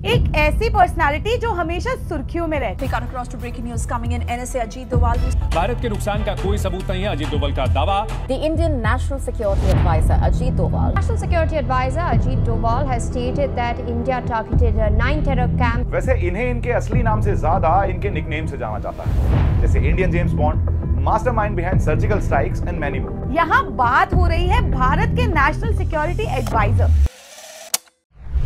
एक ऐसी पर्सनालिटी जो हमेशा सुर्खियों में रहती है। भारत के नुकसान का कोई सबूत नहीं है, अजीत डोभाल का दावा। The Indian National Security Advisor Ajit Doval. National Security Advisor Ajit Doval has stated that India targeted 9 terror camps. वैसे इन्हें इनके असली नाम से ज्यादा इनके निकनेम से जाना जाता है, जैसे Indian James bond, mastermind behind surgical strikes and many more. यहाँ बात हो रही है भारत के नेशनल सिक्योरिटी एडवाइजर,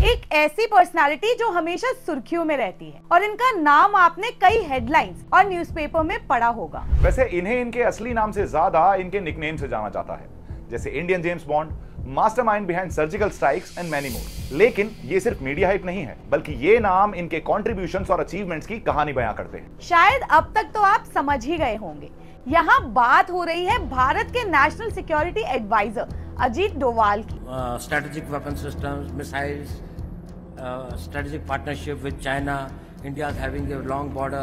एक ऐसी पर्सनालिटी जो हमेशा सुर्खियों में रहती है और इनका नाम आपने कई हेडलाइंस और न्यूज़पेपर में पढ़ा होगा। वैसे इन्हें इनके असली नाम से ज्यादा इनके निकनेम से जाना जाता है, जैसे Indian James bond, mastermind behind surgical strikes and many more. लेकिन ये सिर्फ मीडिया हाइप नहीं है, बल्कि ये नाम इनके कॉन्ट्रीब्यूशंस और अचीवमेंट्स की कहानी बयां करते हैं। शायद अब तक तो आप समझ ही गए होंगे, यहाँ बात हो रही है भारत के national security adviser Ajit Doval की। Strategic weapon systems, missiles, strategic partnership with China. India is having a long border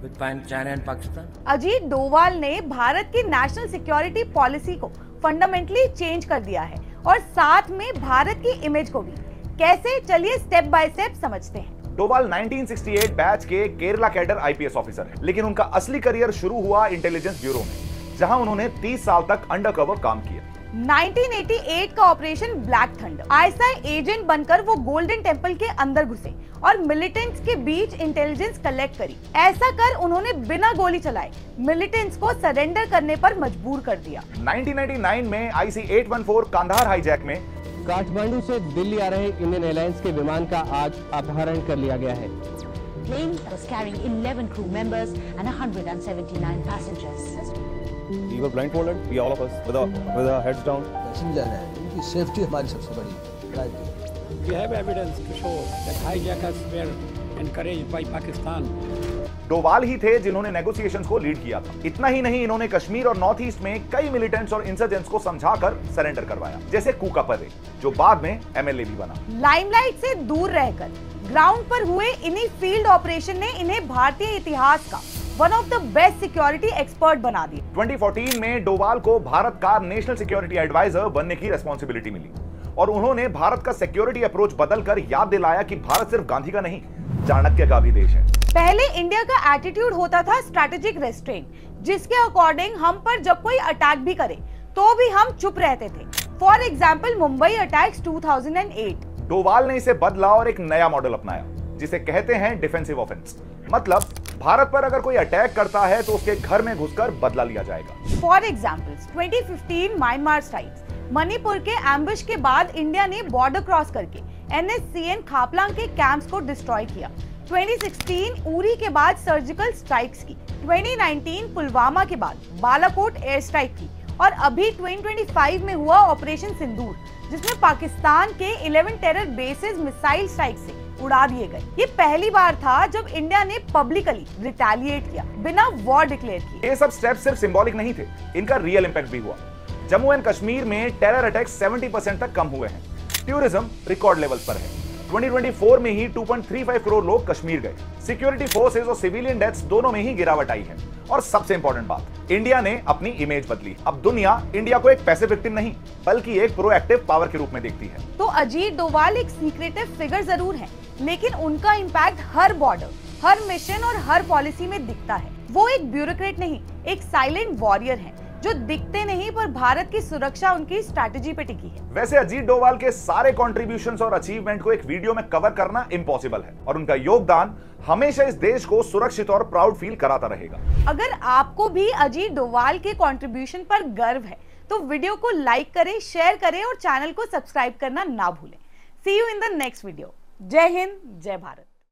with China and Pakistan. Ajit Doval ने भारत की नेशनल सिक्योरिटी पॉलिसी को फंडामेंटली चेंज कर दिया है और साथ में भारत की इमेज को भी। कैसे, चलिए स्टेप बाय स्टेप समझते हैं। डोभाल 1968 बैच के केरला कैडर आईपीएस ऑफिसर है, लेकिन उनका असली करियर शुरू हुआ इंटेलिजेंस ब्यूरो में, जहां उन्होंने 30 साल तक अंडरकवर काम किया। 1988 का operation black thunder, ISI agent बनकर वो गोल्डन टेम्पल के अंदर घुसे और मिलिटेंट्स के बीच इंटेलिजेंस कलेक्ट करी। ऐसा कर उन्होंने बिना गोली चलाए मिलिटेंट्स को सरेंडर करने पर मजबूर कर दिया। 1999 में IC-814 कांधार हाईजैक में काठमांडू से दिल्ली आ रहे इंडियन एयरलाइंस के विमान का आज अपहरण कर लिया गया है। Plane was carrying 11 crew members and 179 passengers. We were blindfolded, we all of us, with our heads down. Passenger है, उनकी सेफ्टी हमारी सबसे बड़ी priority. We have evidence to show that hijackers were encouraged by Pakistan. Doval ही थे जिन्होंने negotiations को lead किया था। इतना ही नहीं, इन्होंने कश्मीर और नॉर्थ ईस्ट में कई मिलिटेंट्स और इंसर्जेंट्स को समझाकर सरेंडर करवाया, जैसे कूका पर्रे, जो बाद में MLA भी बना। लाइमलाइट से दूर रहकर ग्राउंड पर हुए इन्हीं फील्ड ऑपरेशन ने इन्हें भारतीय इतिहास का one of the best security expert बना दिया। 2014 में डोभाल को भारत का नेशनल सिक्योरिटी एडवाइजर बनने की रेस्पॉन्सिबिलिटी मिली और उन्होंने भारत का सिक्योरिटी अप्रोच बदलकर याद दिलाया कि भारत सिर्फ गांधी का नहीं, चाणक्य का भी देश है। पहले इंडिया का एटीट्यूड होता था स्ट्रैटेजिक रेस्ट्रेंट, जिसके अकॉर्डिंग हम पर जब कोई अटैक भी करे तो भी हम चुप रहते थे। For example Mumbai attacks 2008। Doval ने इसे बदला और एक नया मॉडल अपनाया, जिसे कहते हैं डिफेंसिव ऑफेंस। मतलब भारत पर अगर कोई अटैक करता है तो उसके घर में घुसकर बदला लिया जाएगा। For example 2015 Myanmar strikes, Manipur के एम्बुश के बाद इंडिया ने बॉर्डर क्रॉस करके NSCN खापलांग के कैंप्स को डिस्ट्रॉय किया। 2016 उरी के बाद सर्जिकल स्ट्राइक्स की, 2019 पुलवामा के बाद बालाकोट एयर स्ट्राइक की और अभी 2025 में हुआ ऑपरेशन सिंदूर, जिसमें पाकिस्तान के 11 टेरर बेसेस मिसाइल स्ट्राइक से उड़ा दिए गए। ये पहली बार था जब इंडिया ने पब्लिकली रिटेलिएट किया बिना वॉर डिक्लेयर किए। ये सब स्टेप सिर्फ सिंबॉलिक नहीं थे, इनका रियल इंपैक्ट भी हुआ। जम्मू एंड कश्मीर में टेरर अटैक 70% तक कम हुए हैं। टूरिज्म रिकॉर्ड लेवल्स पर है। 2024 में ही 2.35 करोड़ लोग कश्मीर गए। सिक्योरिटी फोर्सेस और सिविलियन डेथ्स दोनों में ही गिरावट आई है। और सबसे इंपॉर्टेंट बात, इंडिया ने अपनी इमेज बदली। अब दुनिया इंडिया को एक पैसिव विक्टिम नहीं, बल्कि एक प्रोएक्टिव पावर के रूप में देखती है। तो अजीत डोभाल एक सीक्रेटिव फिगर जरूर है, लेकिन उनका इम्पैक्ट हर बॉर्डर, हर मिशन और हर पॉलिसी में दिखता है। वो एक ब्यूरोक्रेट नहीं, एक साइलेंट वॉरियर है जो दिखते नहीं पर भारत की सुरक्षा उनकी स्ट्रैटेजी पे टिकी है। वैसे अजीत डोभाल के सारे कॉन्ट्रीब्यूशंस और अचीवमेंट को एक वीडियो में कवर करना इम्पॉसिबल है और उनका योगदान हमेशा इस देश को सुरक्षित और प्राउड फील कराता रहेगा। अगर आपको भी अजीत डोभाल के कॉन्ट्रीब्यूशन पर गर्व है तो वीडियो को लाइक करें, शेयर करें और चैनल को सब्सक्राइब करना ना भूलें। See you in the next video. Jai Hind, जय भारत।